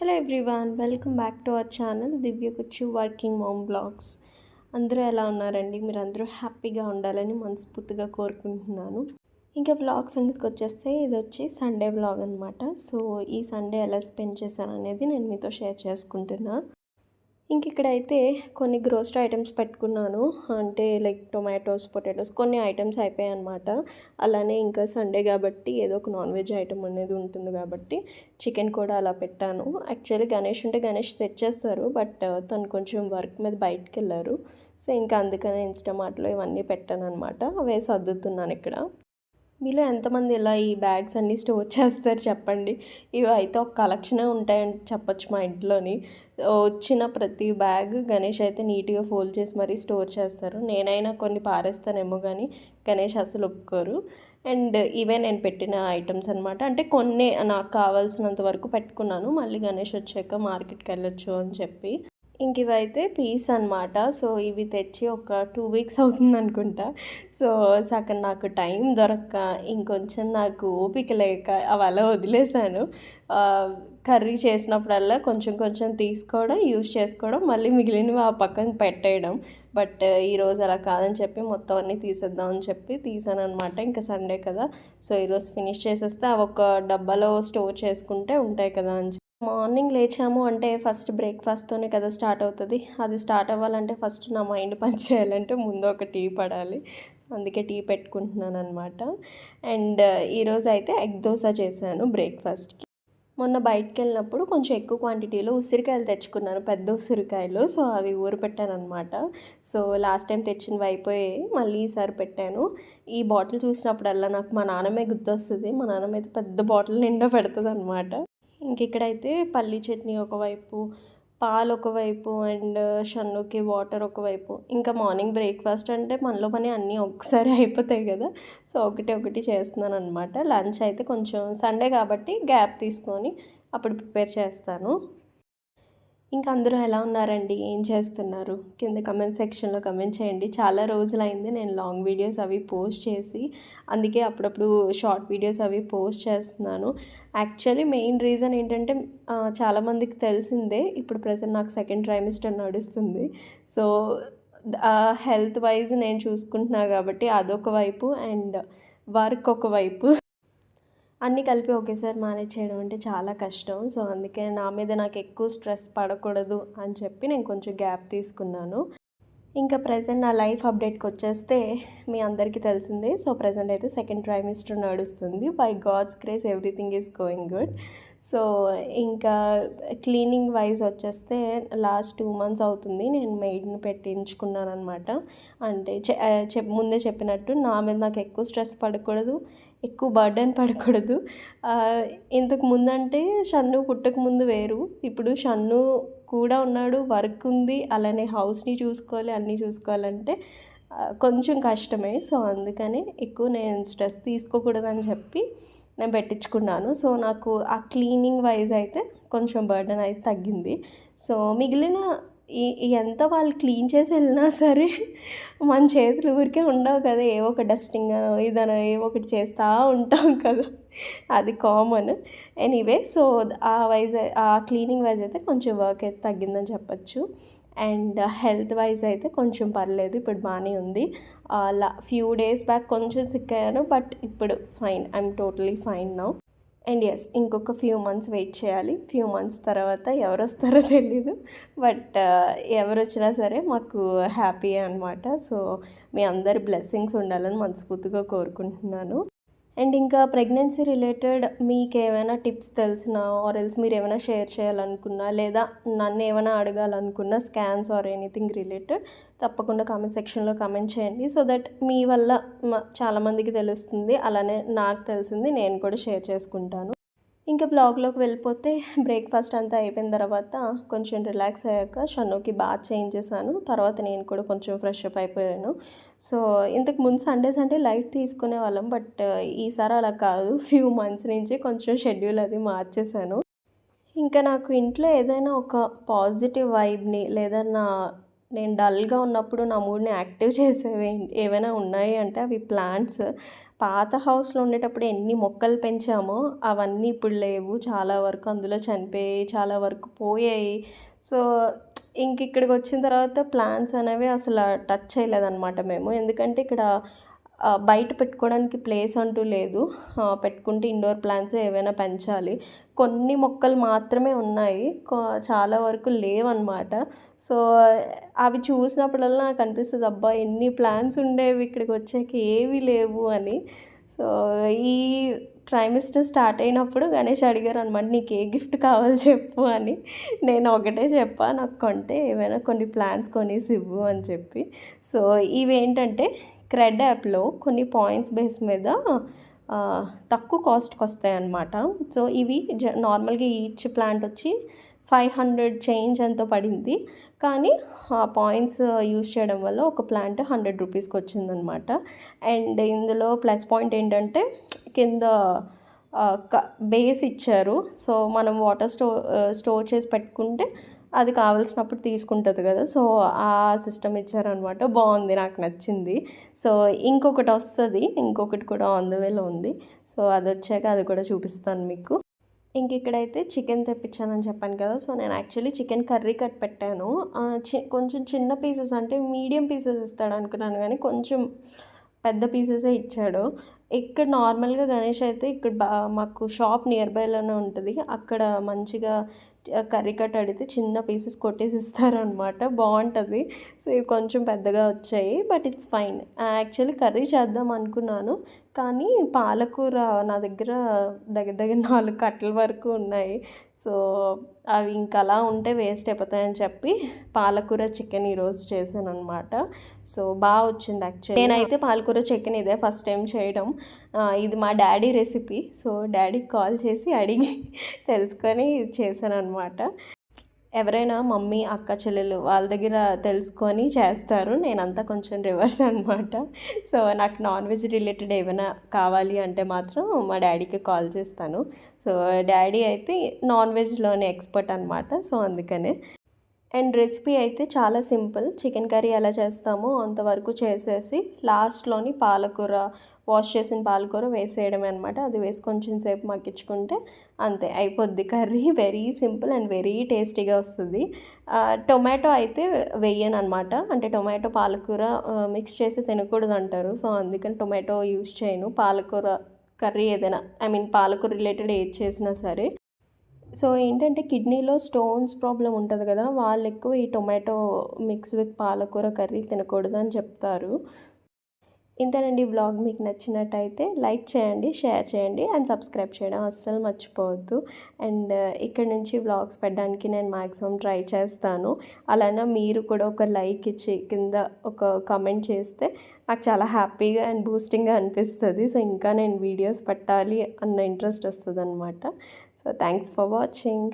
Hello everyone, welcome back to our channel Divya Kuchu working ma'am vlogs. అందరూ ఎలా ఉన్నారండి? మీరు అందరూ హ్యాపీగా ఉండాలని మనస్ఫూర్తిగా కోరుకుంటున్నాను. ఇంకా వ్లాగ్ సంగతికి వచ్చేస్తే ఇది వచ్చి సండే వ్లాగ్ అనమాట. సో ఈ సండే ఎలా స్పెండ్ చేశాను అనేది నేను మీతో షేర్ చేసుకుంటున్నాను. ఇంక ఇక్కడైతే కొన్ని గ్రోసరీ ఐటమ్స్ పెట్టుకున్నాను. అంటే లైక్ టొమాటోస్, పొటాటోస్ కొన్ని ఐటమ్స్ అయిపోయాయి అనమాట. అలానే ఇంకా సండే కాబట్టి ఏదో ఒక నాన్ వెజ్ ఐటమ్ అనేది ఉంటుంది కాబట్టి చికెన్ కూడా అలా పెట్టాను. యాక్చువల్లీ గణేష్ ఉంటే గణేష్ తెచ్చేస్తారు, బట్ తను కొంచెం వర్క్ మీద బయటకు వెళ్ళారు. సో ఇంకా అందుకనే ఇన్స్టామార్ట్లో ఇవన్నీ పెట్టాను అనమాట. అవే సర్దుతున్నాను ఇక్కడ. మీలో ఎంతమంది ఇలా ఈ బ్యాగ్స్ అన్నీ స్టోర్ చేస్తారు చెప్పండి. ఇవి అయితే ఒక కలెక్షనే ఉంటాయని చెప్పొచ్చు మా ఇంట్లోని. వచ్చిన ప్రతి బ్యాగ్ గణేష్ అయితే నీట్గా ఫోల్డ్ చేసి మరీ స్టోర్ చేస్తారు. నేనైనా కొన్ని పారేస్తానేమో కానీ గణేష్ అసలు ఒప్పుకోరు. అండ్ ఇవే నేను పెట్టిన ఐటమ్స్ అనమాట. అంటే కొన్ని నాకు కావాల్సినంత వరకు పెట్టుకున్నాను. మళ్ళీ గణేష్ వచ్చాక మార్కెట్కి వెళ్ళొచ్చు అని చెప్పి. ఇంక ఇవైతే పీస్ అనమాట. సో ఇవి తెచ్చి ఒక 2 వీక్స్ అవుతుంది అనుకుంటా. సో సగం నాకు టైం దొరక్క ఇంకొంచెం నాకు ఓపిక లేక అవి అలా వదిలేసాను. కర్రీ చేసినప్పుడల్లా కొంచెం కొంచెం తీసుకోవడం, యూజ్ చేసుకోవడం, మళ్ళీ మిగిలినవి ఆ పక్కన పెట్టేయడం. బట్ ఈరోజు అలా కాదని చెప్పి మొత్తం అన్నీ తీసేద్దామని చెప్పి తీసాను అనమాట. ఇంకా సండే కదా, సో ఈరోజు ఫినిష్ చేసేస్తే అవి ఒక డబ్బాలో స్టోర్ చేసుకుంటే ఉంటాయి కదా అని. మార్నింగ్ లేచాము అంటే ఫస్ట్ బ్రేక్ఫాస్ట్తోనే కదా స్టార్ట్ అవుతుంది. అది స్టార్ట్ అవ్వాలంటే ఫస్ట్ నా మైండ్ పని చేయాలంటే ముందు ఒక టీ పడాలి. అందుకే టీ పెట్టుకుంటున్నాను అనమాట. అండ్ ఈరోజు అయితే ఎగ్ దోశ చేశాను బ్రేక్ఫాస్ట్కి. మొన్న బయటకు వెళ్ళినప్పుడు కొంచెం ఎక్కువ క్వాంటిటీలో ఉసిరికాయలు తెచ్చుకున్నాను, పెద్ద ఉసిరికాయలు. సో అవి ఊరపెట్టాను అనమాట. సో లాస్ట్ టైం తెచ్చినవి అయిపోయాయి, మళ్ళీ ఈసారి పెట్టాను. ఈ బాటిల్ చూసినప్పుడల్లా నాకు మా నాన్నమే గుర్తొస్తుంది. మా నాన్నమ్మ అయితే పెద్ద బాటిల్ నిండా పెడుతుంది అనమాట. ఇంక ఇక్కడైతే పల్లీ చట్నీ ఒకవైపు, పాలు ఒకవైపు, అండ్ షన్నుకి వాటర్ ఒకవైపు. ఇంకా మార్నింగ్ బ్రేక్ఫాస్ట్ అంటే మనలో పని అన్నీ ఒక్కసారి అయిపోతాయి కదా. సో ఒకటి ఒకటి చేస్తున్నాను అనమాట. లంచ్ అయితే కొంచెం సండే కాబట్టి గ్యాప్ తీసుకొని అప్పుడు ప్రిపేర్ చేస్తాను. ఇంకా అందరూ ఎలా ఉన్నారండి? ఏం చేస్తున్నారు? కింద కమెంట్ సెక్షన్లో కమెంట్ చేయండి. చాలా రోజులైంది నేను లాంగ్ వీడియోస్ అవి పోస్ట్ చేసి, అందుకే అప్పుడప్పుడు షార్ట్ వీడియోస్ అవి పోస్ట్ చేస్తున్నాను. యాక్చువల్లీ మెయిన్ రీజన్ ఏంటంటే చాలామందికి తెలిసిందే, ఇప్పుడు ప్రెజెంట్ నాకు సెకండ్ ట్రైమిస్టర్ నడుస్తుంది. సో హెల్త్ వైజ్ నేను చూసుకుంటున్నా కాబట్టి అదొక వైపు, అండ్ వర్క్ ఒకవైపు, అన్నీ కలిపి ఒకేసారి మేనేజ్ చేయడం అంటే చాలా కష్టం. సో అందుకే నా మీద నాకు ఎక్కువ స్ట్రెస్ పడకూడదు అని చెప్పి నేను కొంచెం గ్యాప్ తీసుకున్నాను. ఇంకా ప్రజెంట్ నా లైఫ్ అప్డేట్కి వచ్చేస్తే మీ అందరికీ తెలిసిందే. సో ప్రజెంట్ అయితే సెకండ్ ట్రైమిస్టర్ నడుస్తుంది. By God's grace everything is going good. So ఇంకా క్లీనింగ్ వైజ్ వచ్చేస్తే లాస్ట్ 2 months అవుతుంది నేను మెయిడ్ని పెట్టించుకున్నాను అనమాట. అంటే ముందే చెప్పినట్టు నా మీద నాకు ఎక్కువ స్ట్రెస్ పడకూడదు, ఎక్కువ బర్డెన్ పడకూడదు. ఇంతకు ముందంటే షన్ను పుట్టక ముందు వేరు, ఇప్పుడు షన్ను కూడా ఉన్నాడు, వర్క్ ఉంది, అలానే హౌస్ని చూసుకోవాలి, అన్నీ చూసుకోవాలంటే కొంచెం కష్టమే. సో అందుకని ఎక్కువ నేను స్ట్రెస్ తీసుకోకూడదని చెప్పి నేను పెట్టించుకున్నాను. సో నాకు ఆ క్లీనింగ్ వైజ్ అయితే కొంచెం బర్డెన్ అయితే తగ్గింది. సో మిగిలిన ఎంత వాళ్ళు క్లీన్ చేసి వెళ్ళినా సరే మన చేతులు ఊరికే ఉండవు కదా, ఏవో ఒక డస్టింగ్ అనో ఇదనో ఏవో ఒకటి చేస్తూ ఉంటాం కదా, అది కామన్. ఎనీవే, సో ఆ క్లీనింగ్ వైజ్ అయితే కొంచెం వర్క్ అయితే తగ్గిందని చెప్పచ్చు. అండ్ హెల్త్ వైజ్ అయితే కొంచెం పర్లేదు, ఇప్పుడు బాగానే ఉంది. ఫ్యూ డేస్ బ్యాక్ కొంచెం సిక్ అయ్యాను, బట్ ఇప్పుడు fine, I'm totally fine now. And yes, ఇంకొక ఫ్యూ మంత్స్ వెయిట్ చేయాలి. ఫ్యూ మంత్స్ తర్వాత ఎవరు వస్తారో తెలీదు, బట్ ఎవరు వచ్చినా సరే మాకు హ్యాపీయే అనమాట. సో మీ అందరి బ్లెస్సింగ్స్ ఉండాలని మనస్ఫూర్తిగా కోరుకుంటున్నాను. అండ్ ఇంకా ప్రెగ్నెన్సీ రిలేటెడ్ మీకు ఏమైనా టిప్స్ తెలిసినా, ఆర్ ఎల్స్ మీరు ఏమైనా షేర్ చేయాలనుకున్నా, లేదా నన్ను ఏమైనా అడగాలనుకున్నా, స్కాన్స్ ఆర్ ఎనీథింగ్ రిలేటెడ్, తప్పకుండా కామెంట్ సెక్షన్లో కామెంట్ చేయండి. సో దట్ మీ వల్ల చాలామందికి తెలుస్తుంది, అలానే నాకు తెలిసింది నేను కూడా షేర్ చేసుకుంటాను. ఇంకా బ్లాగ్లోకి వెళ్ళిపోతే బ్రేక్ఫాస్ట్ అంతా అయిపోయిన తర్వాత కొంచెం రిలాక్స్ అయ్యాక షన్నుకి బాత్ చేంజ్ చేశాను. తర్వాత నేను కూడా కొంచెం ఫ్రెష్ అప్ అయిపోయాను. సో ఇంతకు ముందు సండే లైట్ తీసుకునే వాళ్ళం, బట్ ఈసారి అలా కాదు. ఫ్యూ మంత్స్ నుంచి కొంచెం షెడ్యూల్ అది మార్చేశాను. ఇంకా నాకు ఇంట్లో ఏదైనా ఒక పాజిటివ్ వైబ్ని, లేదా నేను డల్గా ఉన్నప్పుడు నా మూడ్ని యాక్టివ్ చేసేవి ఏవైనా ఉన్నాయి అంటే అవి ప్లాంట్స్. పాత హౌస్లో ఉండేటప్పుడు ఎన్ని మొక్కలు పెంచామో అవన్నీ ఇప్పుడు లేవు. చాలా వరకు అందులో చనిపోయాయి, చాలా వరకు పోయాయి. సో ఇక్కడికి వచ్చిన తర్వాత ప్లాంట్స్ అనేవి అసలు టచ్ చేయలేదన్నమాట మేము. ఎందుకంటే ఇక్కడ బయట పెట్టుకోవడానికి ప్లేస్ అంటూ లేదు. పెట్టుకుంటే ఇండోర్ ప్లాంట్స్ ఏవైనా పెంచాలి. కొన్ని మొక్కలు మాత్రమే ఉన్నాయి, చాలా వరకు లేవన్నమాట. సో అవి చూసినప్పుడల్లా నాకు అనిపిస్తుంది, అబ్బా ఎన్ని ప్లాంట్స్ ఉండేవి ఇక్కడికి వచ్చాక ఏవి లేవు అని. సో ఈ ట్రైమిస్టర్ స్టార్ట్ అయినప్పుడు గణేష్ అడిగారు అనమాట, నీకు ఏ గిఫ్ట్ కావాలి చెప్పు అని. నేను ఒకటే చెప్పా, నాకు కొంటే ఏమైనా కొన్ని ప్లాన్స్ కొనేసి ఇవ్వు అని చెప్పి. సో ఇవేంటంటే క్రెడ్ యాప్లో కొన్ని పాయింట్స్ బేస్ మీద తక్కువ కాస్ట్కి వస్తాయి అన్నమాట. సో ఇవి నార్మల్గా ఈచ్ ప్లాంట్ వచ్చి 500 చేంజ్ ఎంతో పడింది. కానీ ఆ పాయింట్స్ యూజ్ చేయడం వల్ల ఒక ప్లాంట్ 100 రూపీస్కి వచ్చిందనమాట. అండ్ ఇందులో ప్లస్ పాయింట్ ఏంటంటే కింద బేస్ ఇచ్చారు. సో మనం వాటర్ స్టోర్ చేసి పెట్టుకుంటే అది కావాల్సినప్పుడు తీసుకుంటుంది కదా. సో ఆ సిస్టమ్ ఇచ్చారనమాట. బాగుంది, నాకు నచ్చింది. సో ఇంకొకటి వస్తుంది, ఇంకొకటి కూడా ఆన్ ద వేలో ఉంది. సో అది వచ్చాక అది కూడా చూపిస్తాను మీకు. ఇక్కడైతే చికెన్ తెప్పించానని చెప్పాను కదా. సో నేను యాక్చువల్లీ చికెన్ కర్రీ కట్ పెట్టాను. కొంచెం చిన్న పీసెస్ అంటే మీడియం పీసెస్ ఇస్తాడు అనుకున్నాను, కానీ కొంచెం పెద్ద పీసెసే ఇచ్చాడు. ఇక్కడ నార్మల్గా గణేష్ అయితే ఇక్కడ మాకు షాప్ నియర్ బైలోనే ఉంటుంది. అక్కడ మంచిగా కర్రీ కట్ అడిగితే చిన్న పీసెస్ కొట్టేసి ఇస్తారనమాట. బాగుంటుంది. సో ఇవి కొంచెం పెద్దగా వచ్చాయి, but it's fine. Actually curry చేద్దాం అనుకున్నాను, కానీ పాలకూర నా దగ్గర దగ్గర 4 కట్టల వరకు ఉన్నాయి. సో అవి ఇంకా అలా ఉంటే వేస్ట్ అయిపోతాయని చెప్పి పాలకూర చికెన్ ఈరోజు చేశాను అనమాట. సో బాగా వచ్చింది యాక్చువల్లీ. నేనైతే పాలకూర చికెన్ ఇదే ఫస్ట్ టైం చేయడం. ఇది మా డాడీ రెసిపీ. సో డాడీకి కాల్ చేసి అడిగి తెలుసుకొని చేశాను అనమాట. ఎవరైనా మమ్మీ అక్క చెల్లెలు వాళ్ళ దగ్గర తెలుసుకొని చేస్తారు. నేనంతా కొంచెం రివర్స్ అనమాట. సో నాకు నాన్ వెజ్ రిలేటెడ్ ఏమైనా కావాలి అంటే మాత్రం మా డాడీకి కాల్ చేస్తాను. సో డాడీ అయితే నాన్ వెజ్లోనే ఎక్స్పర్ట్ అనమాట. సో అందుకనే. అండ్ రెసిపీ అయితే చాలా సింపుల్. చికెన్ కర్రీ ఎలా చేస్తామో అంతవరకు చేసేసి లాస్ట్లోని పాలకూర, వాష్ చేసిన పాలకూర వేసేయడమే అనమాట. అది వేసి కొంచెం సేపు మగ్గించుకుంటే అంతే, అయిపోద్ది curry. Very simple and very టేస్టీగా వస్తుంది. టొమాటో అయితే వేయను అనమాట. అంటే టొమాటో పాలకూర మిక్స్ చేసి తినకూడదు అంటారు. సో అందుకని టొమాటో యూస్ చేయను. పాలకూర కర్రీ ఏదైనా, పాలకూర రిలేటెడ్ ఏది చేసినా సరే. సో ఏంటంటే కిడ్నీలో స్టోన్స్ ప్రాబ్లం ఉంటుంది కదా, వాళ్ళు ఎక్కువ ఈ టొమాటో మిక్స్ విత్ పాలకూర కర్రీ తినకూడదు అని చెప్తారు. ఇంతేనండి. వ్లాగ్ మీకు నచ్చినట్టయితే లైక్ చేయండి, షేర్ చేయండి అండ్ సబ్స్క్రైబ్ చేయడం అస్సలు మర్చిపోవద్దు. అండ్ ఇక్కడ నుంచి వ్లాగ్స్ పెట్టడానికి నేను మ్యాక్సిమం ట్రై చేస్తాను. అలానే మీరు కూడా ఒక లైక్ ఇచ్చి కింద ఒక కామెంట్ చేస్తే నాకు చాలా హ్యాపీగా అండ్ బూస్టింగ్గా అనిపిస్తుంది. సో ఇంకా నేను వీడియోస్ పెట్టాలి అన్న ఇంట్రెస్ట్ వస్తుంది అనమాట. So thanks for watching.